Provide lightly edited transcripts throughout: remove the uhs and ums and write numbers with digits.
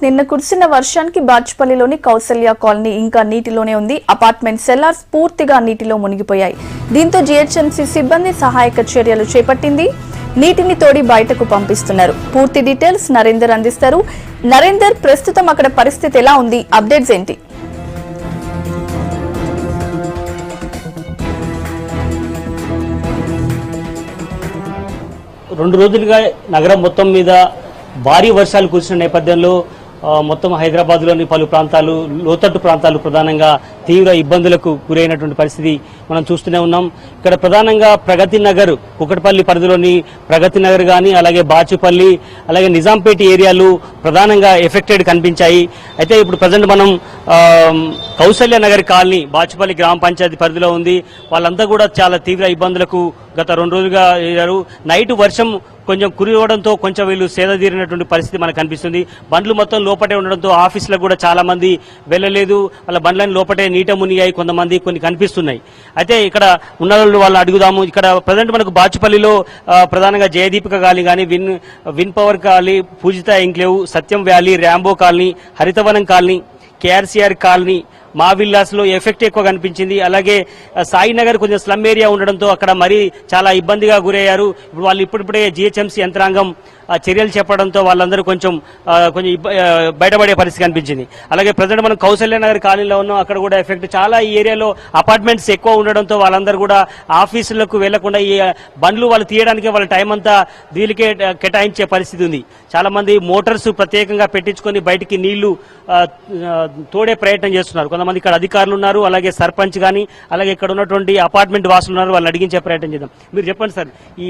నిన్న కురిసిన వర్షానికి బాచ్పల్లిలోని కౌసల్య కాలనీ ఇంకా నీటిలోనే ఉంది. అపార్ట్మెంట్ సెల్లార్స్ పూర్తిగా నీటిలో మునిగిపోయాయి. దీంతో జీహెచ్ఎంసీ సిబ్బంది సహాయక చర్యలు చేపట్టింది. నీటిని తోడి బయటకు పంపిస్తున్నారు. పూర్తి డీటెయిల్స్ నరేందర్ అందిస్తారు. నరేందర్, ప్రస్తుతం అక్కడ పరిస్థితి ఎలా ఉంది? అప్డేట్స్ ఏంటి? రెండు రోజులుగా నగరం మొత్తం మీద భారీ వర్షాలు కురిసిన నేపథ్యంలో మొత్తం హైదరాబాద్లోని పలు ప్రాంతాలు, లోతట్టు ప్రాంతాలు ప్రధానంగా తీవ్ర ఇబ్బందులకు గురైనటువంటి పరిస్థితి మనం చూస్తూనే ఉన్నాం. ఇక్కడ ప్రధానంగా ప్రగతి నగర్, కుకట్పల్లి పరిధిలోని ప్రగతి నగర్ కానీ, అలాగే బాచుపల్లి, అలాగే నిజాంపేట ఏరియాలు ప్రధానంగా ఎఫెక్టెడ్ కనిపించాయి. అయితే ఇప్పుడు ప్రజెంట్ మనం కౌసల్య నగర్ కాలనీ బాచుపల్లి గ్రామ పంచాయతీ పరిధిలో ఉంది. వాళ్ళంతా కూడా చాలా తీవ్ర ఇబ్బందులకు గత 2 రోజులుగా ఎదురయ్యారు. నైట్ వర్షం కొంచెం కురివడంతో కొంచెం వీళ్ళు సేద తీరినటువంటి పరిస్థితి మనకు కనిపిస్తుంది. బండ్లు మొత్తం లోపటే ఉండడంతో ఆఫీసులకు కూడా చాలా మంది వెళ్ళలేదు. వాళ్ళ బండ్లని లోపటే నీట మునిగాయి, కొంతమంది కొన్ని కనిపిస్తున్నాయి. అయితే ఇక్కడ ఉన్న వాళ్ళని అడుగుదాము. ఇక్కడ ప్రజెంట్ మనకు బాచుపల్లిలో ప్రధానంగా జయదీపిక కాలనీ కానీ, Win Power colony, Poojitha enclave, Satyam valley, Rambo colony, Haritavanam colony, KRCR colony, మా విల్లాస్ లో ఎఫెక్ట్ ఎక్కువ కనిపించింది. అలాగే సాయినగర్ కొంచెం స్లమ్ ఏరియా ఉండడంతో అక్కడ మరీ చాలా ఇబ్బందిగా గురయ్యారు. ఇప్పుడు వాళ్ళు ఇప్పుడిప్పుడే జీహెచ్ఎంసీ యంత్రాంగం చర్యలు చెప్పడంతో వాళ్ళందరూ కొంచెం బయటపడే పరిస్థితి కనిపించింది. అలాగే ప్రజెంట్ మనం కౌసల్య నగర్ కాలనీలో ఉన్నాం. అక్కడ కూడా ఎఫెక్ట్ చాలా, ఈ ఏరియాలో అపార్ట్మెంట్స్ ఎక్కువ ఉండడంతో వాళ్ళందరూ కూడా ఆఫీసులకు వెళ్లకుండా ఈ బండ్లు వాళ్ళు తీయడానికి వాళ్ళ టైం అంతా వీళ్ళకే కేటాయించే పరిస్థితి ఉంది. చాలా మంది మోటార్స్ ప్రత్యేకంగా పెట్టించుకొని బయటికి నీళ్లు తోడే ప్రయత్నం చేస్తున్నారు. కొంతమంది ఇక్కడ అధికారులు ఉన్నారు, అలాగే సర్పంచ్ కానీ, అలాగే ఇక్కడ ఉన్నటువంటి అపార్ట్మెంట్ వాసులు ఉన్నారు. వాళ్ళని అడిగించే ప్రయత్నం చేద్దాం. మీరు చెప్పండి సార్, ఈ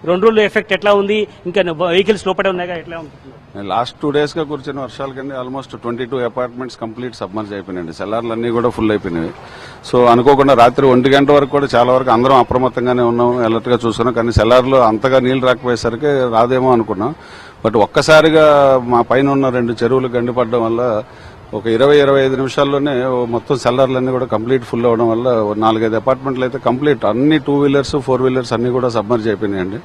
2 రోజుల ఎఫెక్ట్ ఎట్లా ఉంది? ఇంకా వెహికల్స్ లోపడే ఉన్నాయా, ఎట్లా ఉంటుంది? లాస్ట్ 2 days గా కురిసిన వర్షాల కింద ఆల్మోస్ట్ 22 అపార్ట్మెంట్స్ కంప్లీట్ సబ్మర్జ్ అయిపోయినాయండి. సెల్లార్లు అన్ని కూడా ఫుల్ అయిపోయినాయి. సో అనుకోకుండా రాత్రి 1 గంట వరకు కూడా చాలా వరకు అందరం అప్రమత్తంగానే ఉన్నాం, అలర్ట్ గా చూస్తున్నాం. కానీ సెల్లార్లో అంతగా నీళ్లు రాకపోయేసరికి రాదేమో అనుకున్నాం. బట్ ఒక్కసారిగా మా పైన ఉన్న 2 చెరువులు గండిపడడం వల్ల ఒక 20-25 నిమిషాల్లోనే మొత్తం సెల్లార్లన్నీ కూడా కంప్లీట్ ఫుల్ అవడం వల్ల 4-5 అపార్ట్మెంట్లు అయితే కంప్లీట్ అన్ని 2 వీలర్స్ 4 వీలర్స్ అన్ని కూడా సబ్మర్జ్ అయిపోయినాయండి.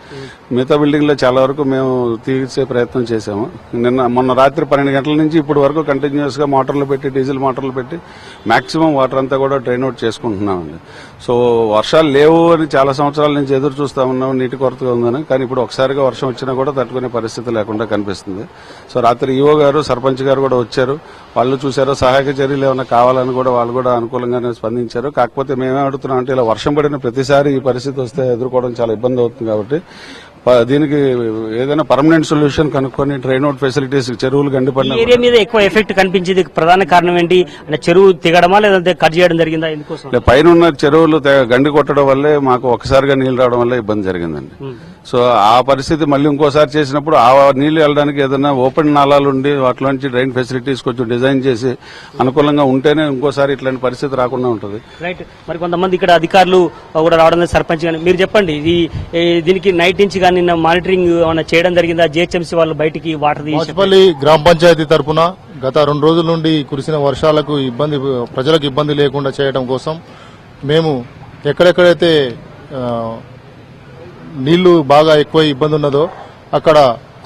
మిగతా బిల్డింగ్ లో చాలా వరకు మేము తీర్చే ప్రయత్నం చేశాము. మొన్న రాత్రి 12 గంటల నుంచి ఇప్పటి వరకు కంటిన్యూస్ గా మోటార్లు పెట్టి, డీజిల్ మోటార్లు పెట్టి మాక్సిమం వాటర్ అంతా కూడా డ్రైన్ అవుట్ చేసుకుంటున్నామండి. సో వర్షాలు లేవు అని చాలా సంవత్సరాల నుంచి ఎదురు చూస్తా ఉన్నాం, నీటి కొరతగా ఉందని. కానీ ఇప్పుడు ఒకసారిగా వర్షం వచ్చినా కూడా తట్టుకునే పరిస్థితి లేకుండా కనిపిస్తుంది. సో రాత్రి ఈఓ గారు, సర్పంచ్ గారు కూడా వచ్చారు. వాళ్ళు చూసారో సహాయక చర్యలు ఏమైనా కావాలని కూడా వాళ్ళు కూడా అనుకూలంగానే స్పందించారు. కాకపోతే మేమే అడుగుతున్నాం అంటే, ఇలా వర్షం పడిన ప్రతిసారి ఈ పరిస్థితి వస్తే ఎదుర్కోవడం చాలా ఇబ్బంది అవుతుంది. కాబట్టి దీనికి ఏదైనా పర్మనెంట్ సొల్యూషన్ కనుక్కొని ట్రైన్ అవుట్ ఫెసిలిటీస్, చెరువులు గండిపడిన ఏరియా మీద ఎక్కువ ఎఫెక్ట్ కనిపించింది. ప్రధాన కారణం ఏంటి? అంటే చెరువు తెగడమా లేదంటే కట్ చేయడం జరిగిందా? ఎందుకోసం? పైన ఉన్న చెరువులు గండి కొట్టడం వల్లే మాకు ఒక్కసారిగా నీళ్లు రావడం వల్ల ఇబ్బంది జరిగిందండి. సో ఆ పరిస్థితి మళ్ళీ ఇంకోసారి చేసినప్పుడు ఆ నీళ్లు వెళ్ళడానికి ఏదైనా ఓపెన్ నాలాలు ఉండి వాటిలోంచి డ్రైన్ ఫెసిలిటీస్ కొంచెం డిజైన్ చేసి అనుకూలంగా ఉంటేనే ఇంకోసారి ఇట్లాంటి పరిస్థితి రాకుండా ఉంటుంది. రైట్. మరి కొంతమంది ఇక్కడ అధికారులు కూడా రావడం, సర్పంచ్ కానీ, మీరు చెప్పండి, దీనికి నైట్ నుంచి కానీ మానిటరింగ్ ఏమైనా చేయడం జరిగిందా? జిహెచ్ఎంసీ వాళ్ళు బయటికి వాటర్ బాచుపల్లి గ్రామ పంచాయతీ తరఫున గత 2 రోజుల నుండి కురిసిన వర్షాలకు ప్రజలకు ఇబ్బంది లేకుండా చేయడం కోసం మేము ఎక్కడెక్కడైతే నీళ్లు బాగా ఎక్కువ ఇబ్బంది ఉన్నదో అక్కడ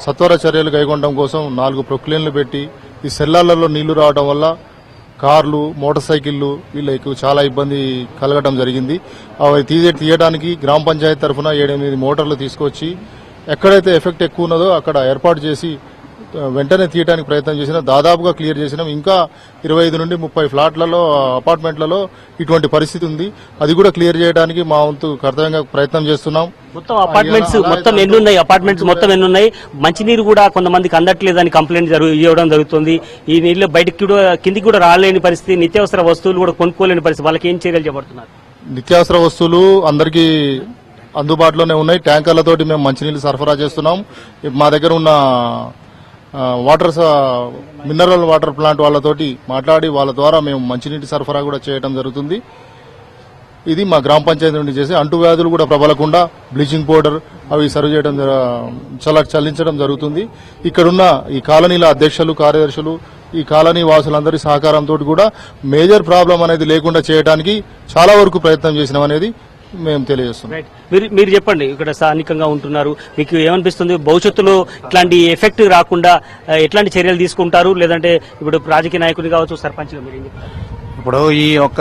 సత్వర చర్యలు కైగొనడం కోసం 4 ప్రొక్లేన్లు పెట్టి, ఈ సెల్లార్లలో నీళ్లు రావడం వల్ల కార్లు, మోటార్ సైకిళ్లు వీళ్ళకి చాలా ఇబ్బంది కలగడం జరిగింది. అవి తీయడానికి గ్రామ పంచాయతీ తరఫున 7-8 మోటార్లు తీసుకొచ్చి ఎక్కడైతే ఎఫెక్ట్ ఎక్కువ ఉన్నదో అక్కడ ఏర్పాటు చేసి వెంటనే తీయడానికి ప్రయత్నం చేసినా దాదాపుగా క్లియర్ చేసినాం. ఇంకా 25 నుండి 30 ఫ్లాట్లలో, అపార్ట్మెంట్లలో ఇటువంటి పరిస్థితి ఉంది. అది కూడా క్లియర్ చేయడానికి మా వంతు కర్తవ్యంగా ప్రయత్నం చేస్తున్నాం. మొత్తం అపార్ట్మెంట్స్ మొత్తం ఎన్నున్నాయి? అపార్ట్మెంట్స్ మొత్తం ఎన్నున్నాయి? మంచినీరు కూడా కొంతమందికి అందట్లేదని కంప్లైంట్ ఇవ్వడం జరుగుతుంది. ఈ నీళ్లు బయటకి కూడా, కిందికి కూడా రాలేని పరిస్థితి, నిత్యావసర వస్తువులు కూడా కొనుక్కోలేని పరిస్థితి. వాళ్ళకి ఏం చర్యలు చేపడుతున్నారు? నిత్యావసర వస్తువులు అందరికీ అందుబాటులోనే ఉన్నాయి. ట్యాంకర్లతోటి మేము మంచినీళ్లు సరఫరా చేస్తున్నాం. మా దగ్గర ఉన్న మినరల్ వాటర్ ప్లాంట్ వాళ్ళతోటి మాట్లాడి వాళ్ళ ద్వారా మేము మంచినీటి సరఫరా కూడా చేయడం జరుగుతుంది. ఇది మా గ్రామ పంచాయతీ నుండి చేసి అంటువ్యాధులు కూడా ప్రబలకుండా బ్లీచింగ్ పౌడర్ అవి సర్వ్ చేయడం, చల్లించడం జరుగుతుంది. ఇక్కడున్న ఈ కాలనీల అధ్యక్షులు, కార్యదర్శులు, ఈ కాలనీ వాసులందరి సహకారంతో కూడా మేజర్ ప్రాబ్లం అనేది లేకుండా చేయడానికి చాలా వరకు ప్రయత్నం చేసినాం అనేది మేము తెలియజేస్తున్నాం. రైట్. మీరు చెప్పండి, ఇక్కడ స్థానికంగా ఉంటున్నారు, మీకు ఏమనిపిస్తుంది? భవిష్యత్తులో ఇట్లాంటి ఎఫెక్ట్ రాకుండా ఎట్లాంటి చర్యలు తీసుకుంటారు? లేదంటే ఇప్పుడు రాజకీయ నాయకులు కావచ్చు, సర్పంచ్ ఇప్పుడు ఈ యొక్క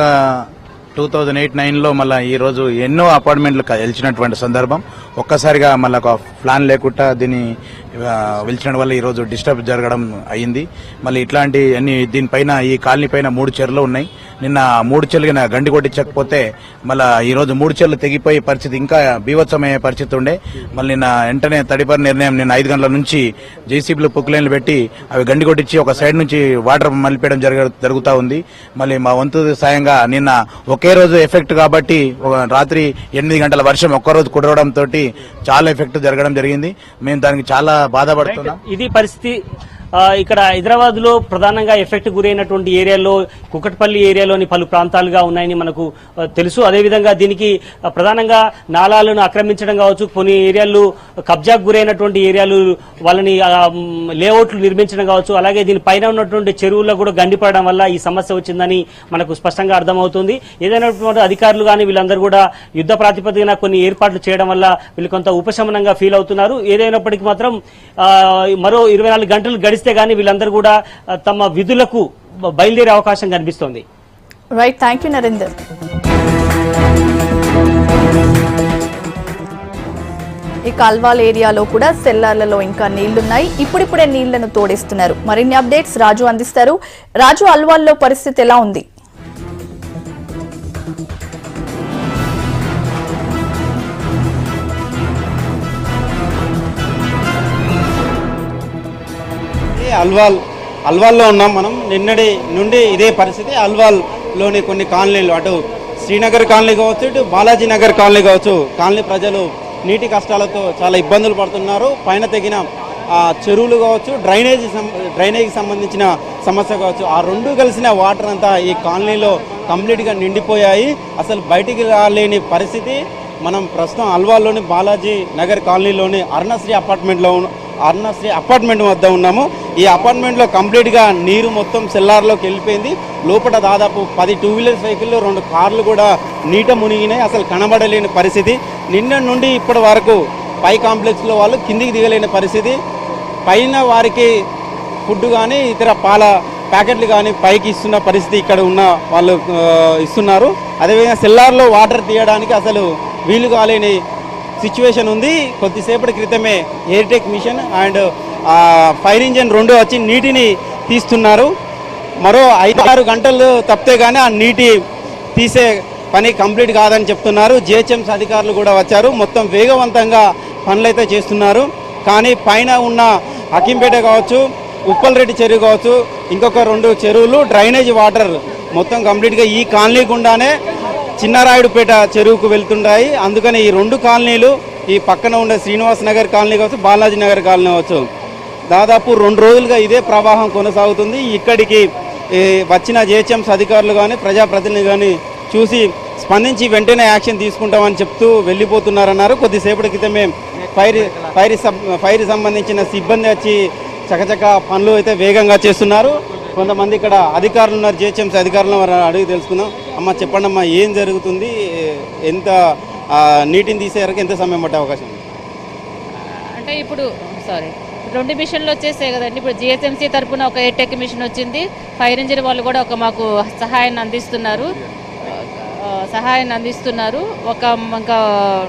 2008-9లో మళ్ళీ ఈ రోజు ఎన్నో అపార్ట్మెంట్లు గెలిచినటువంటి సందర్భం, ఒక్కసారిగా మళ్ళీ ఒక ప్లాన్ లేకుండా దీన్ని వెలిచిన వల్ల ఈ రోజు డిస్టర్బ్ జరగడం అయింది. మళ్ళీ ఇట్లాంటి అన్ని దీనిపైన ఈ కాలనీ పైన 3 చెర్లు ఉన్నాయి. నిన్న 3 చెర్లు గండి కొట్టించకపోతే మళ్ళీ ఈ రోజు 3 చెర్లు తెగిపోయే పరిస్థితి, ఇంకా బీభత్సమయ్యే పరిస్థితి ఉండే. మళ్ళీ నిన్న వెంటనే తడిపరి నిర్ణయం, నిన్న 5 గంటల నుంచి జేసీబీలు పొక్కులైన్లు పెట్టి అవి గండి కొట్టించి ఒక సైడ్ నుంచి వాటర్ మలిపేయడం జరుగుతూ ఉంది. మళ్ళీ మా వంతు సాయంగా నిన్న ఒకే రోజు ఎఫెక్ట్ కాబట్టి రాత్రి 8 గంటల వర్షం ఒక్కరోజు కురవడంతో చాలా ఎఫెక్ట్ జరగడం జరిగింది. మేము దానికి చాలా బాధపడుతున్నాం. ఇది పరిస్థితి. ఇక్కడ హైదరాబాద్ లో ప్రధానంగా ఎఫెక్ట్ గురైనటువంటి ఏరియాలో కుకట్పల్లి ఏరియాలోని పలు ప్రాంతాలుగా ఉన్నాయని మనకు తెలుసు. అదేవిధంగా దీనికి ప్రధానంగా నాలాలను ఆక్రమించడం కావచ్చు, కొన్ని ఏరియాలు కబ్జాకు గురైనటువంటి ఏరియాలు వాళ్ళని లేఅవుట్లు నిర్మించడం కావచ్చు, అలాగే దీని పైన ఉన్నటువంటి చెరువుల్లో కూడా గండిపడడం వల్ల ఈ సమస్య వచ్చిందని మనకు స్పష్టంగా అర్థమవుతుంది. ఏదైనా అధికారులు కానీ వీళ్ళందరూ కూడా యుద్ధ ప్రాతిపదికన కొన్ని ఏర్పాట్లు చేయడం వల్ల వీళ్ళు కొంత ఉపశమనంగా ఫీల్ అవుతున్నారు. ఏదైనప్పటికీ మాత్రం మరో 24 గంటలు గడిస్తే గానీ వీళ్ళందరూ కూడా తమ విధులకు బయలుదేరే అవకాశం కనిపిస్తోంది. Right, thank you Narender. ఈ కాల్వాల్ ఏరియాలో కూడా సెల్లార్లలో ఇంకా నీళ్లున్నాయి. ఇప్పుడిప్పుడే నీళ్లను తోడిస్తున్నారు. మరిన్ని అప్డేట్స్ రాజు అందిస్తారు. రాజు, అల్వాల్లో పరిస్థితి ఎలా ఉంది? అల్వాల్లో ఉన్నాం మనం. నిన్నటి నుండి ఇదే పరిస్థితి. అల్వాల్లోని కొన్ని కాలనీలు, అటు శ్రీనగర్ కాలనీ కావచ్చు, ఇటు బాలాజీ నగర్ కాలనీ కావచ్చు, కాలనీ ప్రజలు నీటి కష్టాలతో చాలా ఇబ్బందులు పడుతున్నారు. పైన తెగిన చెరువులు కావచ్చు, డ్రైనేజీకి సంబంధించిన సమస్య కావచ్చు, ఆ రెండు కలిసిన వాటర్ అంతా ఈ కాలనీలో కంప్లీట్గా నిండిపోయాయి. అసలు బయటికి రాలేని పరిస్థితి. మనం ప్రస్తుతం అల్వాల్లోని బాలాజీ నగర్ కాలనీలోని అరుణశ్రీ అపార్ట్మెంట్ వద్ద ఉన్నాము. ఈ అపార్ట్మెంట్లో కంప్లీట్గా నీరు మొత్తం సెల్లార్లోకి వెళ్ళిపోయింది. లోపల దాదాపు 10 2 వీలర్స్ వెహికల్లో 2 కార్లు కూడా నీట మునిగినాయి. అసలు కనబడలేని పరిస్థితి. నిన్న నుండి ఇప్పటి వరకు పై కాంప్లెక్స్లో వాళ్ళు కిందికి దిగలేని పరిస్థితి. పైన వారికి ఫుడ్ కానీ ఇతర పాల ప్యాకెట్లు కానీ పైకి ఇస్తున్న పరిస్థితి ఇక్కడ ఉన్న వాళ్ళు ఇస్తున్నారు. అదేవిధంగా సెల్లార్లో వాటర్ తీయడానికి అసలు వీలు కాలేని సిచ్యువేషన్ ఉంది. కొద్దిసేపటి క్రితమే ఎయిర్టెక్ మిషన్ అండ్ ఫైర్ ఇంజిన్ 2 వచ్చి నీటిని తీస్తున్నారు. మరో 5-6 గంటలు తప్పితే కానీ ఆ నీటి తీసే పని కంప్లీట్ కాదని చెప్తున్నారు. జిహెచ్ఎంసీ అధికారులు కూడా వచ్చారు. మొత్తం వేగవంతంగా పనులు అయితే చేస్తున్నారు. కానీ పైన ఉన్న హకీంపేట కావచ్చు, ఉప్పల్రెడ్డి చెరువు కావచ్చు, ఇంకొక 2 చెరువులు డ్రైనేజ్ వాటర్ మొత్తం కంప్లీట్గా ఈ కాలనీ గుండానే చిన్నరాయుడుపేట చెరువుకు వెళ్తుంటాయి. అందుకని ఈ 2 కాలనీలు, ఈ పక్కన ఉండే శ్రీనివాస్ నగర్ కాలనీ కావచ్చు, బాలాజీ నగర్ కాలనీ కావచ్చు, దాదాపు 2 రోజులుగా ఇదే ప్రవాహం కొనసాగుతుంది. ఇక్కడికి వచ్చిన జిహెచ్ఎంసీ అధికారులు కానీ ప్రజాప్రతినిధులు కానీ చూసి స్పందించి వెంటనే యాక్షన్ తీసుకుంటామని చెప్తూ వెళ్ళిపోతున్నారన్నారు. కొద్దిసేపటి క్రితమే ఫైర్ సంబంధించిన సిబ్బంది వచ్చి చకచక పనులు అయితే వేగంగా చేస్తున్నారు. కొంతమంది ఇక్కడ అధికారులు ఉన్నారు, జిహెచ్ఎంసీ అధికారులను అడిగి తెలుసుకుందాం. అమ్మ చెప్పండి అమ్మా, ఏం జరుగుతుంది? ఎంత నీటిని తీసేవరకు ఎంత సమయం పట్టే అవకాశం ఉంది? అంటే ఇప్పుడు 2 మిషన్లు వచ్చేసాయి కదండి. ఇప్పుడు జిహెచ్ఎంసీ తరఫున ఒక ఎయిర్టెక్ మిషన్ వచ్చింది. ఫైర్ ఇంజిన్ వాళ్ళు కూడా మాకు సహాయాన్ని అందిస్తున్నారు. ఒక ఇంకా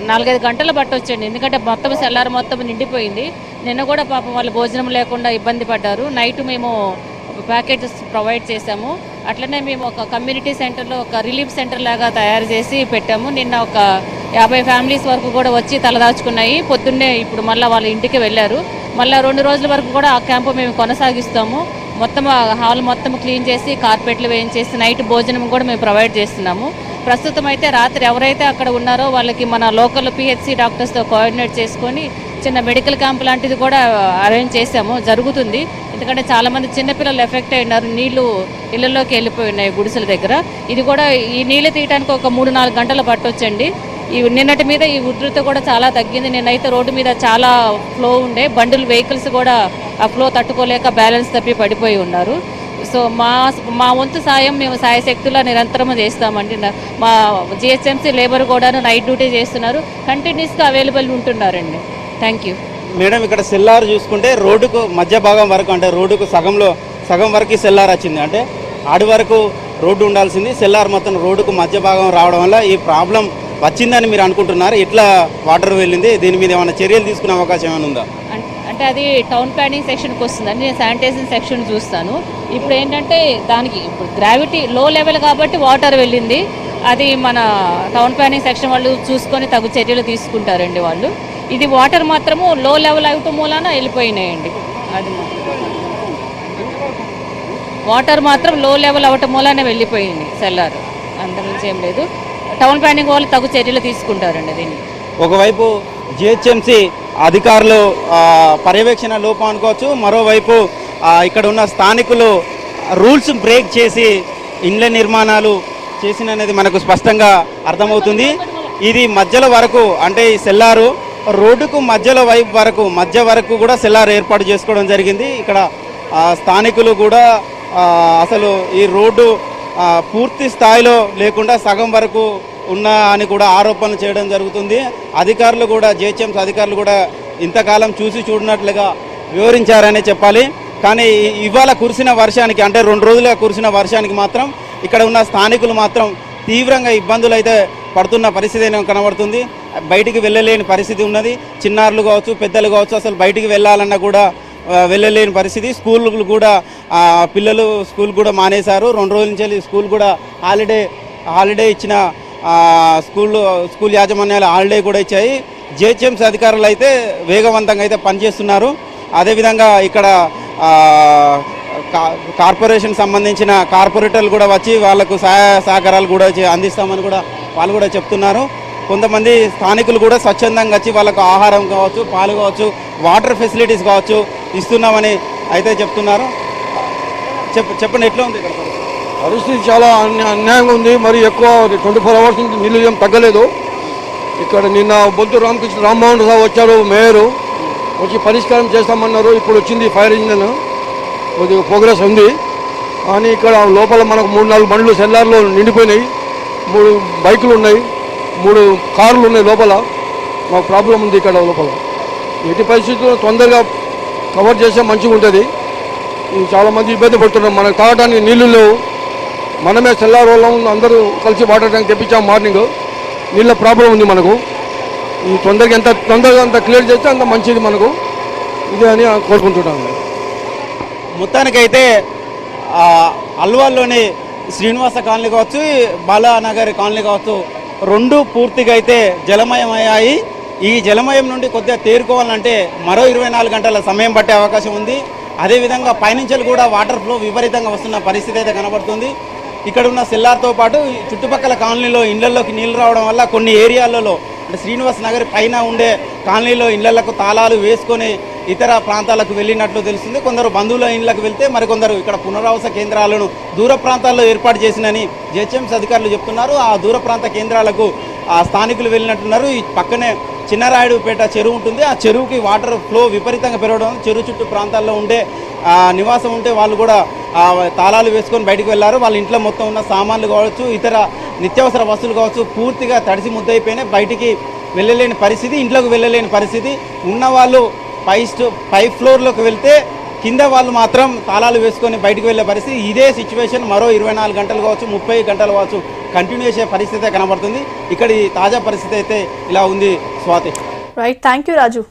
4-5 గంటలు పట్టొచ్చండి. ఎందుకంటే మొత్తం సెల్లార్ మొత్తం నిండిపోయింది. నిన్న కూడా పాపం వాళ్ళు భోజనం లేకుండా ఇబ్బంది పడ్డారు. నైట్ మేము ప్యాకెట్స్ ప్రొవైడ్ చేశాము. అట్లనే మేము ఒక కమ్యూనిటీ సెంటర్లో ఒక రిలీఫ్ సెంటర్ లాగా తయారు చేసి పెట్టాము. నిన్న ఒక 50 ఫ్యామిలీస్ వరకు కూడా వచ్చి తలదాచుకున్నాయి. పొద్దున్నే ఇప్పుడు మళ్ళీ వాళ్ళ ఇంటికి వెళ్ళారు. మళ్ళీ 2 రోజుల వరకు కూడా ఆ క్యాంపు మేము కొనసాగిస్తాము. మొత్తం హాల్ మొత్తం క్లీన్ చేసి కార్పెట్లు వేయించేసి నైట్ భోజనం కూడా మేము ప్రొవైడ్ చేస్తున్నాము. ప్రస్తుతం అయితే రాత్రి ఎవరైతే అక్కడ ఉన్నారో వాళ్ళకి మన లోకల్ పిహెచ్సి డాక్టర్స్తో కోఆర్డినేట్ చేసుకొని చిన్న మెడికల్ క్యాంప్ లాంటిది కూడా అరేంజ్ చేసాము. జరుగుతుంది. ఎందుకంటే చాలామంది చిన్నపిల్లలు ఎఫెక్ట్ అయినారు. నీళ్లు ఇళ్లలోకి వెళ్ళిపోయి ఉన్నాయి గుడిసెల దగ్గర. ఇది కూడా ఈ నీళ్లు తీయడానికి ఒక 3-4 గంటలు పట్టొచ్చండి. ఈ నిన్నటి మీద ఈ ఉధృతి కూడా చాలా తగ్గింది. నిన్నైతే రోడ్డు మీద చాలా ఫ్లో ఉండే, బండులు వెహికల్స్ కూడా ఆ ఫ్లో తట్టుకోలేక బ్యాలెన్స్ తప్పి పడిపోయి ఉన్నారు. సో మా వంతు సాయం మేము సాయశక్తులా నిరంతరం చేస్తామండి. మా జిహెచ్ఎంసీ లేబర్ కూడా నైట్ డ్యూటీ చేస్తున్నారు, కంటిన్యూస్గా అవైలబుల్ ఉంటున్నారండి. Thank you madam. ఇక్కడ సెల్లార్ చూసుకుంటే రోడ్డుకు మధ్య భాగం వరకు, అంటే రోడ్డుకు సగం వరకు సెల్లార్ వచ్చింది. అంటే ఆడి వరకు రోడ్డు ఉండాల్సింది, సెల్లార్ మొత్తం రోడ్డుకు మధ్య భాగం రావడం వల్ల ఈ ప్రాబ్లం వచ్చిందని మీరు అనుకుంటున్నారు. ఎట్లా వాటర్ వెళ్ళింది, దీని మీద ఏమైనా చర్యలు తీసుకునే అవకాశం ఏమైనా ఉందా? అంటే అది టౌన్ ప్లానింగ్ సెక్షన్కి వస్తుందండి. నేను శానిటైజేషన్ సెక్షన్ చూస్తాను. ఇప్పుడు ఏంటంటే దానికి ఇప్పుడు గ్రావిటీ లో లెవెల్ కాబట్టి వాటర్ వెళ్ళింది. అది మన టౌన్ ప్లానింగ్ సెక్షన్ వాళ్ళు చూసుకొని తగు చర్యలు తీసుకుంటారండి వాళ్ళు. ఇది వాటర్ మాత్రము లో లెవెల్ అవటం మూలాన వెళ్ళిపోయినాయండి. అది వాటర్ మాత్రం లో లెవెల్ అవటం మూలానే వెళ్ళిపోయింది సెల్లార్, అంతకుమించి ఏం లేదు. టౌన్ ప్లానింగ్ వాళ్ళు తగు చర్యలు తీసుకుంటారండి దీన్ని. ఒకవైపు జిహెచ్ఎంసీ అధికారులు పర్యవేక్షణ లోపం అనుకోవచ్చు, మరోవైపు ఇక్కడ ఉన్న స్థానికులు రూల్స్ బ్రేక్ చేసి ఇండ్ల నిర్మాణాలు చేసిననేది మనకు స్పష్టంగా అర్థమవుతుంది. ఇది మధ్యలో వరకు, అంటే ఈ సెల్లారు రోడ్డుకు మధ్యలో మధ్య వరకు కూడా సెల్లార్ ఏర్పాటు చేసుకోవడం జరిగింది. ఇక్కడ స్థానికులు కూడా అసలు ఈ రోడ్డు పూర్తి స్థాయిలో లేకుండా సగం వరకు ఉన్నా అని కూడా ఆరోపణలు చేయడం జరుగుతుంది. అధికారులు కూడా, జిహెచ్ఎంసీ అధికారులు కూడా ఇంతకాలం చూసి చూడనట్లుగా వివరించారనే చెప్పాలి. కానీ ఇవాళ కురిసిన వర్షానికి, అంటే 2 రోజులుగా కురిసిన వర్షానికి మాత్రం ఇక్కడ ఉన్న స్థానికులు మాత్రం తీవ్రంగా ఇబ్బందులు అయితే పడుతున్న పరిస్థితి కనబడుతుంది. బయటికి వెళ్ళలేని పరిస్థితి ఉన్నది. చిన్నారులు కావచ్చు, పెద్దలు కావచ్చు, అసలు బయటికి వెళ్ళాలన్నా కూడా వెళ్ళలేని పరిస్థితి. స్కూళ్ళు కూడా పిల్లలు స్కూల్ కూడా మానేశారు. 2 రోజుల నుంచి స్కూల్ కూడా హాలిడే ఇచ్చిన స్కూల్ యాజమాన్యాలు హాలిడే కూడా ఇచ్చాయి. జిహెచ్ఎంసీ అధికారులు అయితే వేగవంతంగా అయితే పనిచేస్తున్నారు. అదేవిధంగా ఇక్కడ కార్పొరేషన్ సంబంధించిన కార్పొరేటర్లు కూడా వచ్చి వాళ్లకు సహకారాలు కూడా అందిస్తామని కూడా వాళ్ళు కూడా చెప్తున్నారు. కొంతమంది స్థానికులు కూడా స్వచ్ఛందంగా వచ్చి వాళ్ళకు ఆహారం కావచ్చు, పాలు కావచ్చు, వాటర్ ఫెసిలిటీస్ కావచ్చు ఇస్తున్నామని అయితే చెప్తున్నారు. చెప్పండి, ఎట్లా ఉంది ఇక్కడ పరిస్థితి? చాలా అన్యాయంగా ఉంది. మరి ఎక్కువ 24 అవర్స్ నుంచి నీళ్ళు ఏం తగ్గలేదు. ఇక్కడ నిన్న బొద్దు రామ్మోహన్ రావు వచ్చారు, మేయరు వచ్చి పరిష్కారం చేస్తామన్నారు. ఇప్పుడు వచ్చింది ఫైర్ ఇంజన్, కొద్దిగా ప్రోగ్రెస్ ఉంది. కానీ ఇక్కడ లోపల మనకు 3-4 బండ్లు సెల్లార్లో నిండిపోయినాయి, 3 బైకులు ఉన్నాయి, 3 కార్లు ఉన్నాయి. లోపల మాకు ప్రాబ్లం ఉంది ఇక్కడ లోపల. ఎట్టి పరిస్థితుల్లో తొందరగా కవర్ చేస్తే మంచిగా ఉంటుంది. చాలామంది ఇబ్బంది పడుతున్నారు. మనకు తాగడానికి నీళ్లు లేవు. మనమే సెల్లార్ వాళ్ళం అందరూ కలిసి వాటర్ ట్యాంక్ తెప్పించాం. మార్నింగ్ నీళ్ళ ప్రాబ్లం ఉంది మనకు. ఈ ఎంత తొందరగా అంత క్లియర్ చేస్తే అంత మంచిది మనకు. ఇదే అని కోరుకుంటున్నాను. మొత్తానికైతే అల్వాల్లోని శ్రీనివాస కాలనీ కావచ్చు, బాలానగర్ కాలనీ కావచ్చు, 2 పూర్తిగా అయితే జలమయమయ్యాయి. ఈ జలమయం నుండి కొద్దిగా తేరుకోవాలంటే మరో 24 గంటల సమయం పట్టే అవకాశం ఉంది. అదేవిధంగా పైనుంచి కూడా వాటర్ ఫ్లో విపరీతంగా వస్తున్న పరిస్థితి అయితే కనబడుతుంది. ఇక్కడ ఉన్న సెల్లార్తో పాటు చుట్టుపక్కల కాలనీలో ఇళ్లలోకి నీళ్లు రావడం వల్ల కొన్ని ఏరియాలలో, అంటే శ్రీనివాస్ నగర్ పైన ఉండే కాలనీలో ఇళ్లకు తాళాలు వేసుకొని ఇతర ప్రాంతాలకు వెళ్ళినట్లు తెలుస్తుంది. కొందరు బంధువుల ఇళ్లకు వెళ్తే మరికొందరు ఇక్కడ పునరావాస కేంద్రాలను దూర ప్రాంతాల్లో ఏర్పాటు చేసినని జిహెచ్ఎంసీ అధికారులు చెప్తున్నారు. ఆ దూర ప్రాంత కేంద్రాలకు స్థానికులు వెళ్ళినట్టున్నారు. ఈ పక్కనే చిన్నరాయుడుపేట చెరువు ఉంటుంది. ఆ చెరువుకి వాటర్ ఫ్లో విపరీతంగా పెరగడం, చెరువు చుట్టూ ప్రాంతాల్లో ఉండే నివాసం ఉంటే వాళ్ళు కూడా తాళాలు వేసుకొని బయటకు వెళ్ళారు. వాళ్ళ ఇంట్లో మొత్తం ఉన్న సామాన్లు కావచ్చు, ఇతర నిత్యావసర వస్తువులు కావచ్చు పూర్తిగా తడిసి ముద్దయిపోయినాయి. బయటికి వెళ్ళలేని పరిస్థితి, ఇంట్లోకి వెళ్ళలేని పరిస్థితి. ఉన్నవాళ్ళు పై ఫ్లోర్లోకి వెళ్తే కింద వాళ్ళు మాత్రం తాళాలు వేసుకొని బయటకు వెళ్ళే పరిస్థితి. ఇదే సిచ్యువేషన్ మరో 24 గంటలు కావచ్చు, 30 గంటలు కావచ్చు కంటిన్యూ చేసే పరిస్థితి కనబడుతుంది. ఇక్కడ తాజా పరిస్థితి అయితే ఇలా ఉంది. Swathi. Right, thank you Raju.